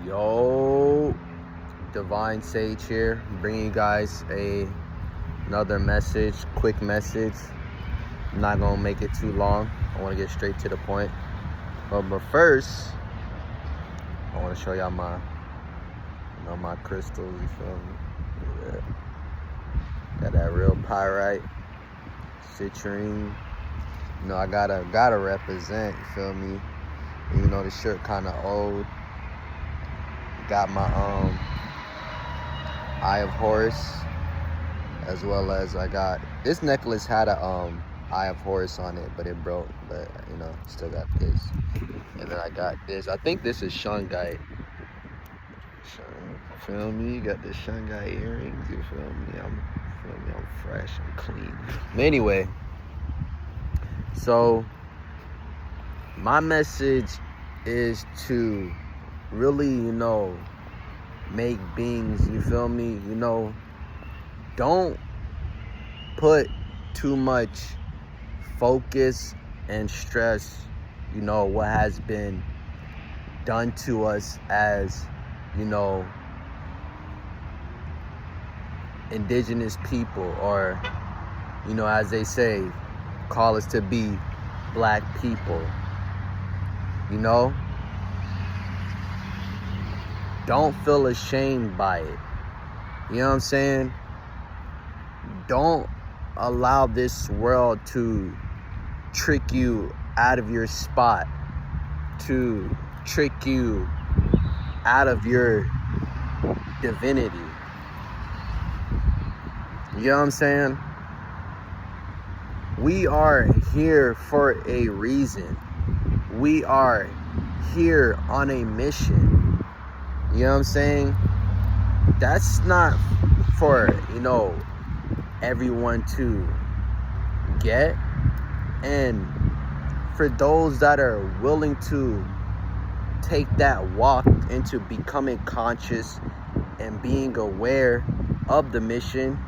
Yo, Divine Sage here, bringing you guys another message, quick message. I'm not gonna make it too long. I want to get straight to the point. But first, I want to show y'all my crystals. You feel me? Yeah. Got that real pyrite, citrine. I gotta represent. You feel me? Even though the shirt kind of old. Got my Eye of Horus, as well as I got this necklace had a Eye of Horus on it, but it broke. But still got this, and then I got this. I think this is Shungite. Feel me? Got the Shungite earrings. You feel me? I'm fresh. I'm clean. But anyway, so my message is to really, make beings, you feel me? Don't put too much focus and stress, what has been done to us as, indigenous people, or, as they say, call us to be black people, Don't feel ashamed by it. You know what I'm saying? Don't allow this world to trick you out of your spot, to trick you out of your divinity. You know what I'm saying? We are here for a reason. We are here on a mission. You know what I'm saying? That's not for, everyone to get. And for those that are willing to take that walk into becoming conscious and being aware of the mission,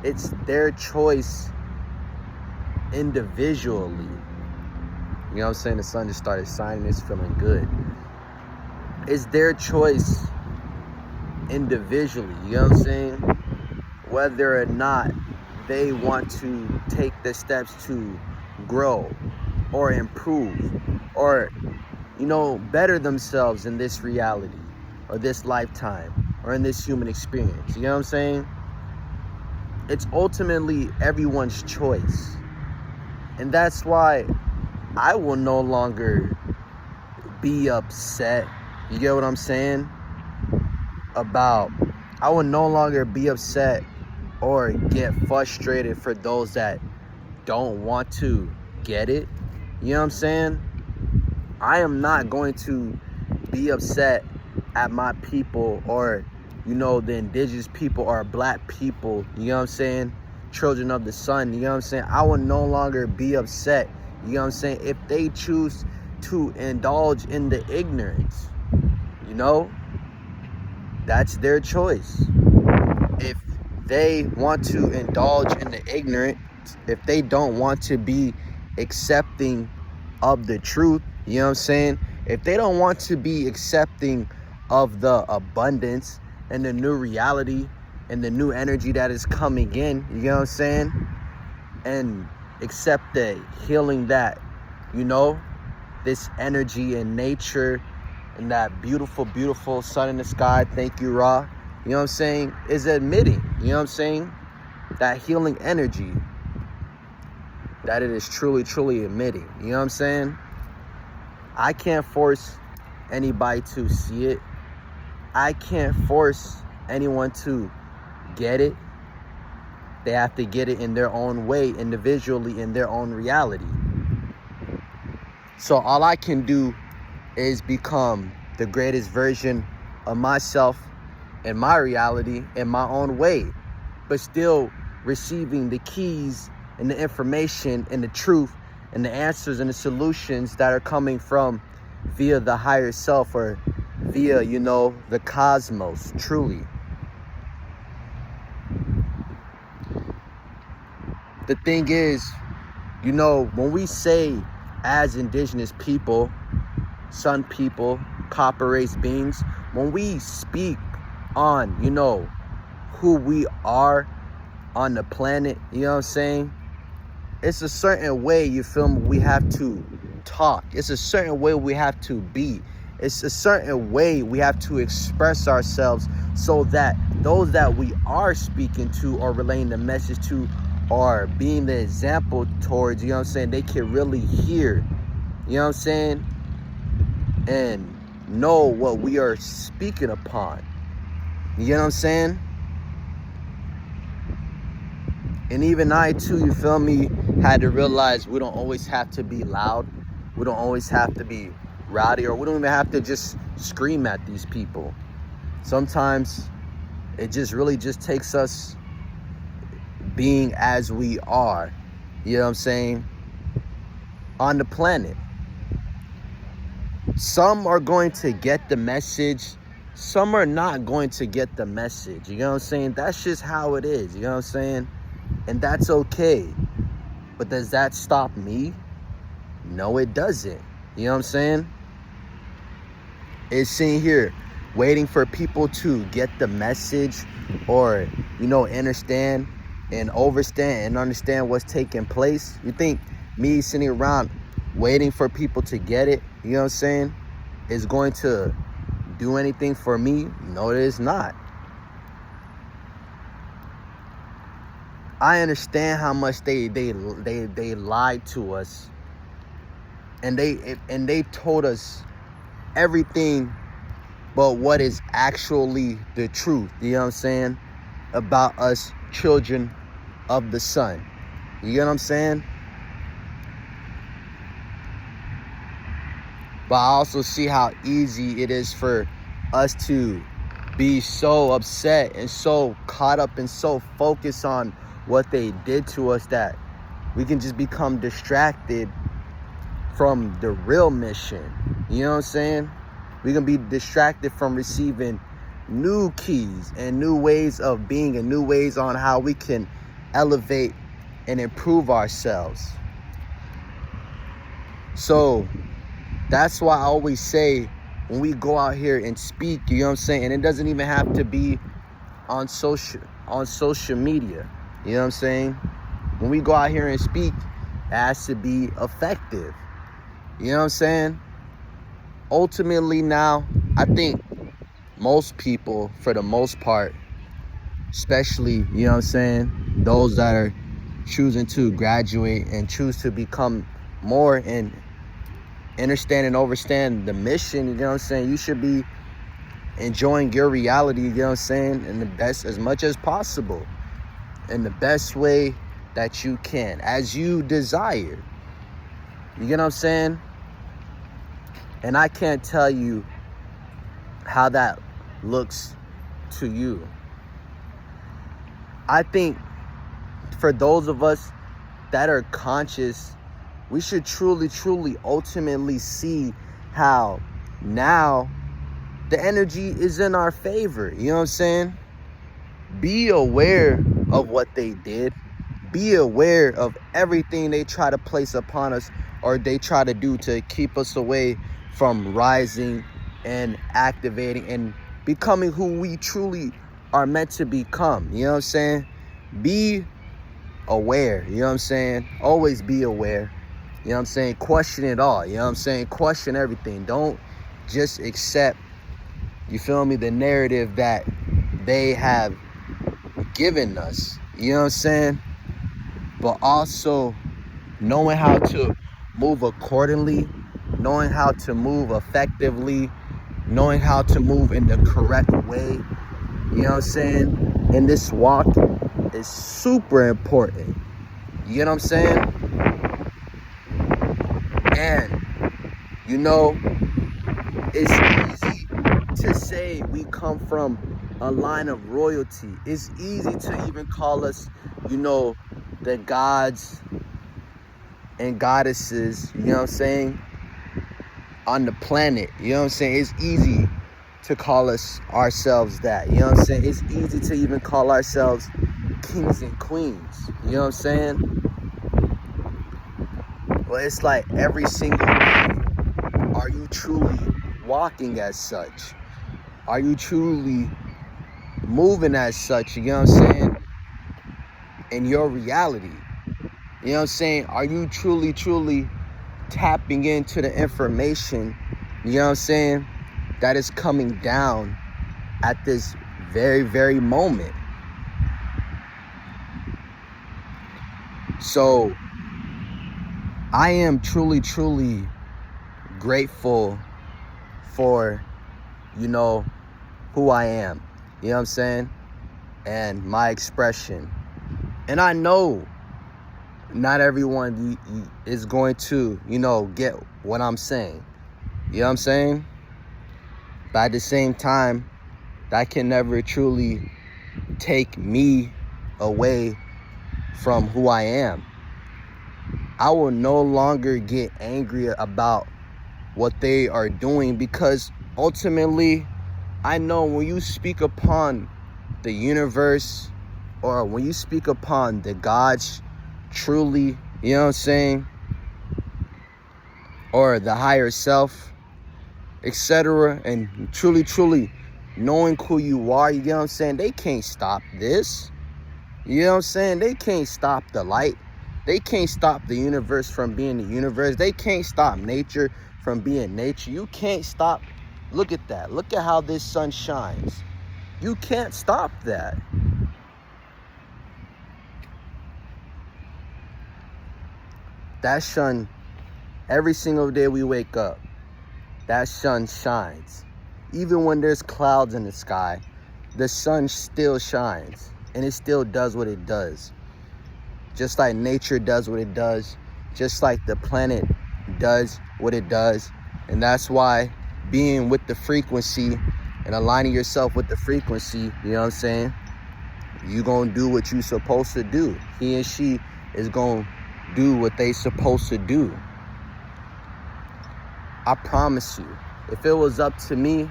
it's their choice individually. You know what I'm saying? The sun just started shining. It's feeling good. It's their choice individually, you know what I'm saying? Whether or not they want to take the steps to grow or improve or, better themselves in this reality or this lifetime or in this human experience. You know what I'm saying? It's ultimately everyone's choice. And that's why I will no longer be upset. You get what I'm saying? I will no longer be upset or get frustrated for those that don't want to get it. You know what I'm saying? I am not going to be upset at my people or, the indigenous people or black people. You know what I'm saying? Children of the sun. You know what I'm saying? I will no longer be upset. You know what I'm saying? If they choose to indulge in the ignorance. That's their choice. If they want to indulge in the ignorance, if they don't want to be accepting of the truth, you know what I'm saying? If they don't want to be accepting of the abundance and the new reality and the new energy that is coming in, you know what I'm saying? And accept the healing that, this energy in nature and that beautiful, beautiful sun in the sky, thank you, Ra, you know what I'm saying, is admitting, you know what I'm saying, that healing energy that it is truly, truly emitting. You know what I'm saying? I can't force anybody to see it. I can't force anyone to get it. They have to get it in their own way, individually, in their own reality. So all I can do is become the greatest version of myself in my reality, in my own way, but still receiving the keys and the information and the truth and the answers and the solutions that are coming from via the higher self or via, the cosmos, truly. The thing is, when we say as indigenous people, sun people, copper race beings, when we speak on, who we are on the planet, you know what I'm saying? It's a certain way, you feel me, we have to talk. It's a certain way we have to be. It's a certain way we have to express ourselves so that those that we are speaking to or relaying the message to or being the example towards, you know what I'm saying, they can really hear, you know what I'm saying, and know what we are speaking upon. You know what I'm saying? And even I too, you feel me, had to realize we don't always have to be loud. We don't always have to be rowdy, or we don't even have to just scream at these people. Sometimes it just really just takes us being as we are, you know what I'm saying, on the planet. Some are going to get the message. Some are not going to get the message. You know what I'm saying? That's just how it is. You know what I'm saying? And that's okay. But does that stop me? No, it doesn't. You know what I'm saying? It's sitting here waiting for people to get the message or, understand and overstand and understand what's taking place. You think me sitting around waiting for people to get it, you know what I'm saying, is going to do anything for me? No, it is not. I understand how much they lied to us, and they told us everything but what is actually the truth, you know what I'm saying, about us children of the sun. You get what I'm saying? But I also see how easy it is for us to be so upset and so caught up and so focused on what they did to us that we can just become distracted from the real mission. You know what I'm saying? We can be distracted from receiving new keys and new ways of being and new ways on how we can elevate and improve ourselves. So that's why I always say, when we go out here and speak, you know what I'm saying, and it doesn't even have to be on social media, you know what I'm saying? When we go out here and speak, it has to be effective. You know what I'm saying? Ultimately now, I think most people, for the most part, especially, you know what I'm saying, those that are choosing to graduate and choose to become more and understand and overstand the mission, you know what I'm saying, you should be enjoying your reality, you know what I'm saying, in the best, as much as possible, in the best way that you can, as you desire. You get what I'm saying? And I can't tell you how that looks to you. I think for those of us that are conscious, we should truly, ultimately see how now the energy is in our favor. You know what I'm saying? Be aware of what they did. Be aware of everything they try to place upon us or they try to do to keep us away from rising and activating and becoming who we truly are meant to become. You know what I'm saying? Be aware. You know what I'm saying? Always be aware. You know what I'm saying? Question it all. You know what I'm saying? Question everything. Don't just accept, you feel me, the narrative that they have given us. You know what I'm saying? But also knowing how to move accordingly, knowing how to move effectively, knowing how to move in the correct way. You know what I'm saying? And this walk is super important. You know what I'm saying? And, it's easy to say we come from a line of royalty. It's easy to even call us, the gods and goddesses, you know what I'm saying, on the planet. You know what I'm saying? It's easy to call ourselves that. You know what I'm saying? It's easy to even call ourselves kings and queens. You know what I'm saying? Well, it's like every single day, are you truly walking as such? Are you truly moving as such, you know what I'm saying, in your reality? You know what I'm saying? Are you truly tapping into the information, you know what I'm saying, that is coming down at this very moment? So I am truly grateful for, you know, who I am, you know what I'm saying, and my expression. And I know not everyone is going to, you know, get what I'm saying, you know what I'm saying, but at the same time, that can never truly take me away from who I am. I will no longer get angry about what they are doing, because ultimately I know when you speak upon the universe, or when you speak upon the gods truly, you know what I'm saying, or the higher self, etc., and truly knowing who you are, you know what I'm saying, they can't stop this. You know what I'm saying? They can't stop the light. They can't stop the universe from being the universe. They can't stop nature from being nature. You can't stop. Look at that. Look at how this sun shines. You can't stop that. That sun, every single day we wake up, that sun shines. Even when there's clouds in the sky, the sun still shines, and it still does what it does. Just like nature does what it does, just like the planet does what it does. And that's why being with the frequency and aligning yourself with the frequency, you know what I'm saying, you gonna do what you supposed to do. He and she is gonna do what they supposed to do. I promise you, if it was up to me,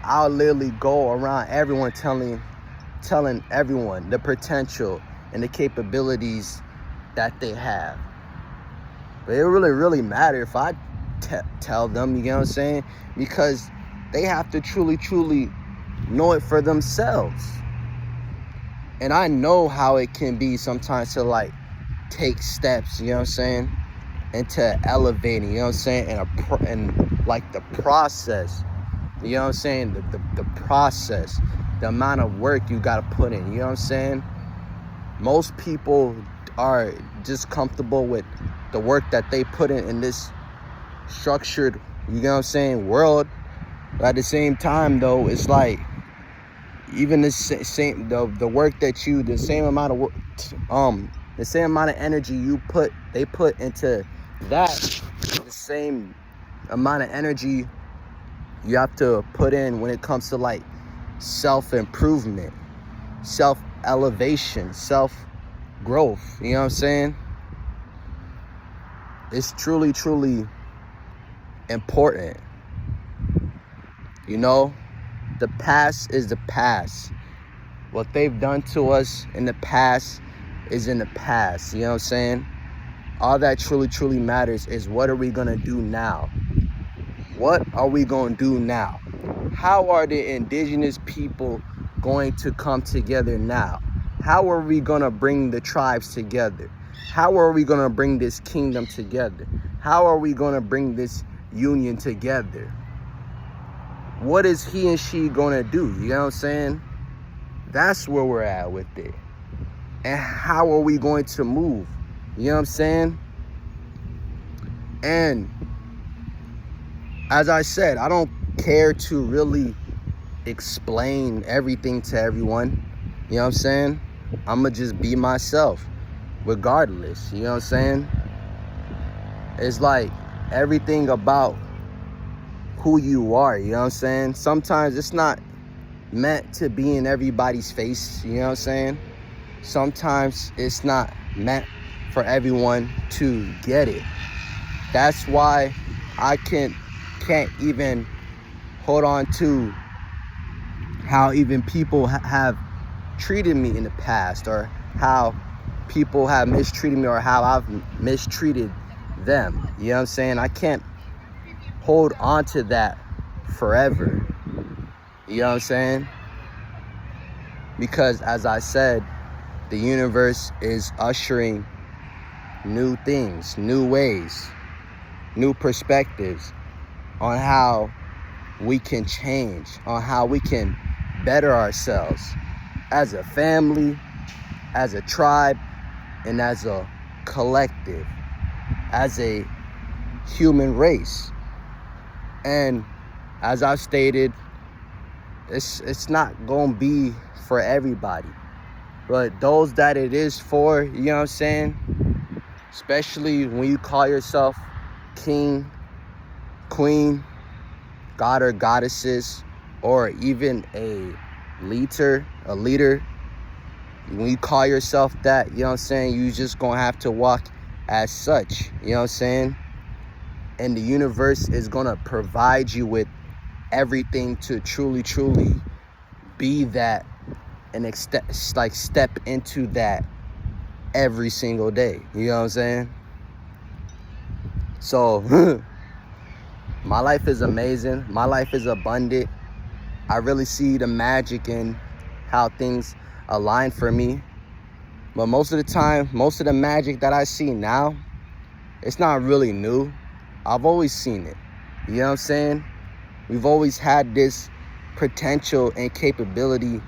I'll literally go around everyone telling everyone the potential and the capabilities that they have. But it really matter if I tell them, you know what I'm saying, because they have to truly know it for themselves. And I know how it can be sometimes to like take steps, you know what I'm saying, into elevating, you know what I'm saying, and like the process, you know what I'm saying, the process, the amount of work you gotta put in, you know what I'm saying. Most people are just comfortable with the work that they put in this structured, you know what I'm saying, world. But at the same time though, it's like even the same the work that you, the same amount of work, the same amount of energy they put into that, the same amount of energy you have to put in when it comes to like self-improvement, self-elevation, self-growth, you know what I'm saying. It's truly important. You know, the past is the past. What they've done to us in the past is in the past, you know what I'm saying. All that truly matters is, what are we gonna do now? What are we gonna do now? How are the indigenous people going to come together now? How are we gonna bring the tribes together? How are we gonna bring this kingdom together? How are we gonna bring this union together? What is he and she gonna do? You know what I'm saying? That's where we're at with it. And how are we going to move? You know what I'm saying? And as I said, I don't care to really explain everything to everyone. You know what I'm saying? I'ma just be myself regardless. You know what I'm saying? It's like everything about who you are, you know what I'm saying? Sometimes it's not meant to be in everybody's face, you know what I'm saying? Sometimes it's not meant for everyone to get it. That's why I can't even hold on to how even people have treated me in the past, or how people have mistreated me, or how I've mistreated them. You know what I'm saying? I can't hold on to that forever. You know what I'm saying? Because as I said, the universe is ushering new things, new ways, new perspectives on how we can change, on how we can better ourselves as a family, as a tribe, and as a collective, as a human race. And as I've stated, it's not gonna be for everybody, but those that it is for, you know what I'm saying? Especially when you call yourself king, queen, god or goddesses, or even a leader, when you call yourself that, you know what I'm saying, you just gonna have to walk as such, you know what I'm saying? And the universe is gonna provide you with everything to truly be that and step into that every single day. You know what I'm saying? So my life is amazing. My life is abundant. I really see the magic in how things align for me. But most of the time, most of the magic that I see now, it's not really new. I've always seen it. You know what I'm saying? We've always had this potential and capability,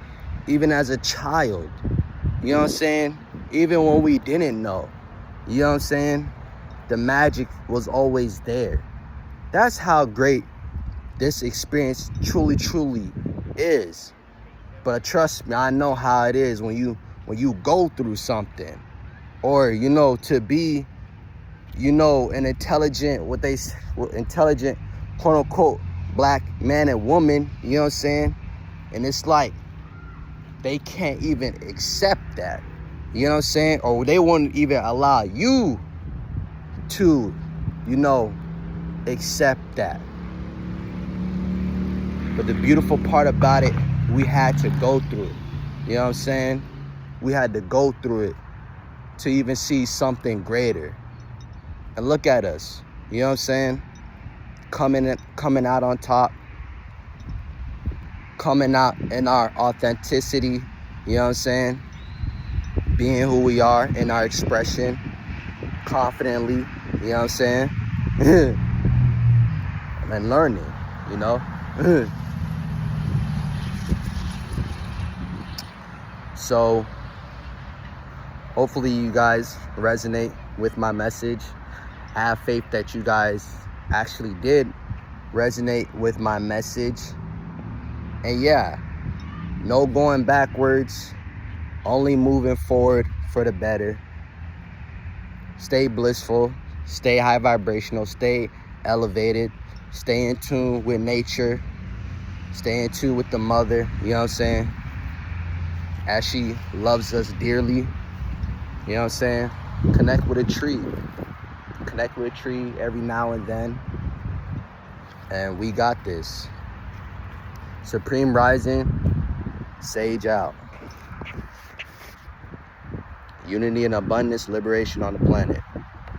even as a child. You know what I'm saying? Even when we didn't know. You know what I'm saying? The magic was always there. That's how great this experience truly is. But trust me, I know how it is when you go through something, or to be an intelligent quote unquote black man and woman, you know what I'm saying? And it's like they can't even accept that, you know what I'm saying? Or they won't even allow you to accept that. But the beautiful part about it, we had to go through it. You know what I'm saying? We had to go through it to even see something greater. And look at us. You know what I'm saying? Coming out on top. Coming out in our authenticity. You know what I'm saying? Being who we are in our expression. Confidently. You know what I'm saying? And learning, So hopefully you guys resonate with my message. I have faith that you guys actually did resonate with my message. And yeah, no going backwards, only moving forward for the better. Stay blissful, stay high vibrational, stay elevated, stay in tune with nature, stay in tune with the mother, you know what I'm saying? As she loves us dearly, you know what I'm saying? Connect with a tree. Connect with a tree every now and then. And we got this. Supreme Rising, Sage out. Unity and abundance, liberation on the planet.